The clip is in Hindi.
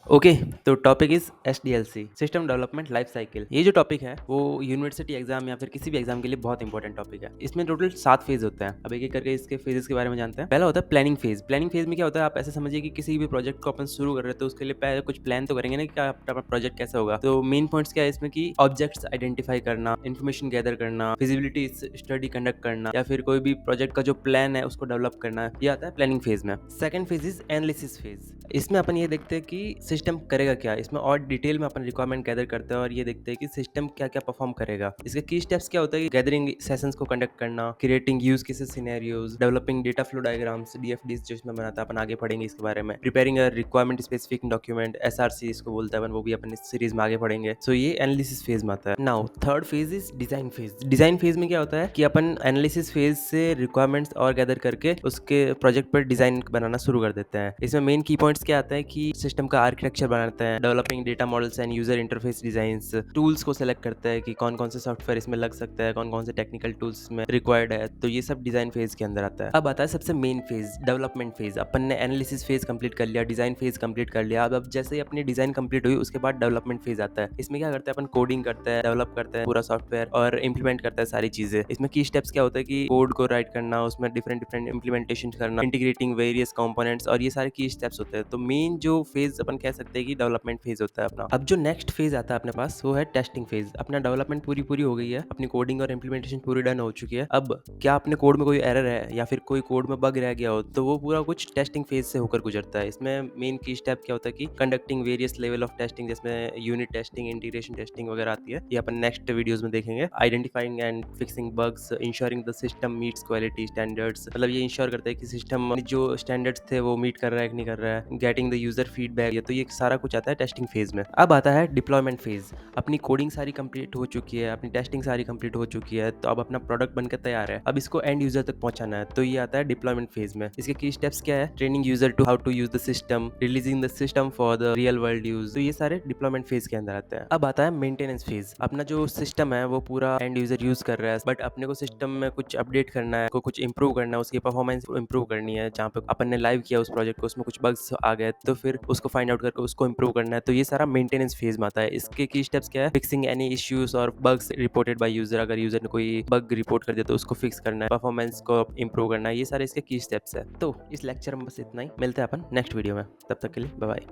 ओके। तो topic is SDLC, system development life cycle. ये जो टॉपिक है वो यूनिवर्सिटी एग्जाम या फिर किसी भी एग्जाम के लिए बहुत इंपॉर्टेंट टॉपिक है। इसमें टोटल 7 फेज होते हैं। अब एक एक करके इसके फेजेस के बारे में जानते हैं। पहला होता है प्लानिंग फेज। प्लानिंग फेज में क्या होता है, आप ऐसे समझिए कि किसी भी प्रोजेक्ट को अपन शुरू कर रहे हैं तो उसके लिए पहले कुछ प्लान तो करेंगे ना कि आपका प्रोजेक्ट कैसा होगा। तो मेन पॉइंट्स क्या है इसमें कि ऑब्जेक्ट्स आइडेंटिफाई करना, इन्फॉर्मेशन गैदर करना, फिजिबिलिटी स्टडी कंडक्ट करना या फिर कोई भी प्रोजेक्ट का जो प्लान है उसको डेवलप करना, ये आता है प्लानिंग फेज में। Second phase is analysis phase. इसमें अपन ये देखते हैं कि सिस्टम करेगा क्या। इसमें और डिटेल में अपन रिक्वायरमेंट गैदर करते हैं और ये देखते हैं कि सिस्टम क्या क्या परफॉर्म करेगा। इसके की स्टेप्स क्या होता है कि गैदरिंग सेशंस को कंडक्ट करना, creating use cases scenarios, developing data flow diagrams, DFDs जो इसमें बनाता है, अपन आगे पढ़ेंगे इसके बारे में। Preparing a requirement specific document, SRC इसको बोलते हैं अपन, वो भी अपन इस सीरीज में आगे पढ़ेंगे। सो ये एनालिसिस फेज में आता है। Now third phase is design phase. Design phase में क्या होता है कि अपन एनालिसिस फेज से रिक्वायरमेंट्स और गैदर करके उसके प्रोजेक्ट पर डिजाइन बनाना शुरू कर देते हैं। इसमें मेन की पॉइंट्स क्या आता है कि सिस्टम का आर्किटेक्चर बनाते हैं, developing data models and user interface designs, tools को सेलेक्ट करते हैं कि कौन कौन से सॉफ्टवेयर इसमें लग सकता है, कौन कौन से टेक्निकल टूल्स इसमें रिक्वायर्ड है। तो ये सब डिजाइन फेज के अंदर आता है। अब आता है सबसे मेन फेज, डेवलपमेंट फेज। अपन ने एनालिसिस फेज कंप्लीट कर लिया, डिजाइन फेज कंप्लीट कर लिया। अब जैसे ही अपनी डिजाइन कंप्लीट हुई उसके बाद डेवलपमेंट फेज आता है। इसमें क्या करते हैं अपन, कोडिंग करते हैं, डेवलप करते हैं पूरा सॉफ्टवेयर और इंप्लीमेंट करते हैं सारी चीजें। इसमें की स्टेप्स क्या होता है कि कोड को राइट करना, उसमें डिफरेंट डिफरेंट इंप्लीमेंटेशन करना, इंटीग्रेटिंग वेरियस कंपोनेंट्स, और ये सारे की स्टेप्स होते हैं। तो मेन जो फेज अपन कह सकते हैं कि डेवलपमेंट फेज होता है अपना। अब जो नेक्स्ट फेज आता है अपने पास वो है टेस्टिंग फेज। अपना डेवलपमेंट पूरी हो गई है, अपनी कोडिंग और इंप्लीमेंटेशन पूरी डन हो चुकी है। अब क्या अपने कोड में कोई एरर है या फिर कोई कोड में बग रह गया हो तो वो पूरा कुछ टेस्टिंग फेज से होकर गुजरता है। इसमें मेन की स्टेप क्या होता है कि conducting various level of testing, जिसमें यूनिट टेस्टिंग, इंटीग्रेशन टेस्टिंग वगैरह आती है। ये अपन नेक्स्ट वीडियोस में देखेंगे। Identifying and fixing bugs, ensuring the system meets quality standards, मतलब ये इंश्योर करता है कि सिस्टम जो स्टैंडर्ड्स थे वो मीट कर रहा है कि नहीं कर रहा है। गेटिंग द यूजर फीडबैक, ये तो ये सारा कुछ आता है टेस्टिंग फेज में। अब आता है डिप्लॉयमेंट फेज। अपनी कोडिंग सारी कंप्लीट हो चुकी है, अपनी टेस्टिंग सारी कंप्लीट हो चुकी है, तो अब अपना प्रोडक्ट बनकर तैयार है। अब इसको एंड यूजर तक पहुंचाना है, तो ये आता है डिप्लॉयमेंट फेज में। इसके की स्टेप्स क्या है, training user to how to use the system, releasing the system for the real world use, तो ये सारे डिप्लॉयमेंट फेज के अंदर आते हैं। अब आता है मेंटेनेंस फेज। अपना जो सिस्टम है वो पूरा एंड यूजर यूज कर रहा है, बट अपने को सिस्टम में कुछ अपडेट करना है, कुछ इंप्रूव करना है, उसकी परफॉर्मेंस इंप्रूव करनी है। जहाँ पे अपन ने लाइव किया उस प्रोजेक्ट को, उसमें कुछ बग्स आ गए तो फिर उसको फाइंड आउट करके उसको इंप्रूव करना है। तो ये सारा मेंटेनेंस फेज में आता है। इसके की स्टेप्स क्या है, फिक्सिंग एनी इश्यूज और बग्स रिपोर्टेड बाय यूजर। अगर यूजर ने कोई बग रिपोर्ट कर दिया तो उसको फिक्स करना है, परफॉर्मेंस को इंप्रूव करना है। ये सारे इसके की स्टेप्स है। तो इस लेक्चर में बस इतना ही। मिलते हैं अपन नेक्स्ट वीडियो में, तब तक के लिए बाय बाय।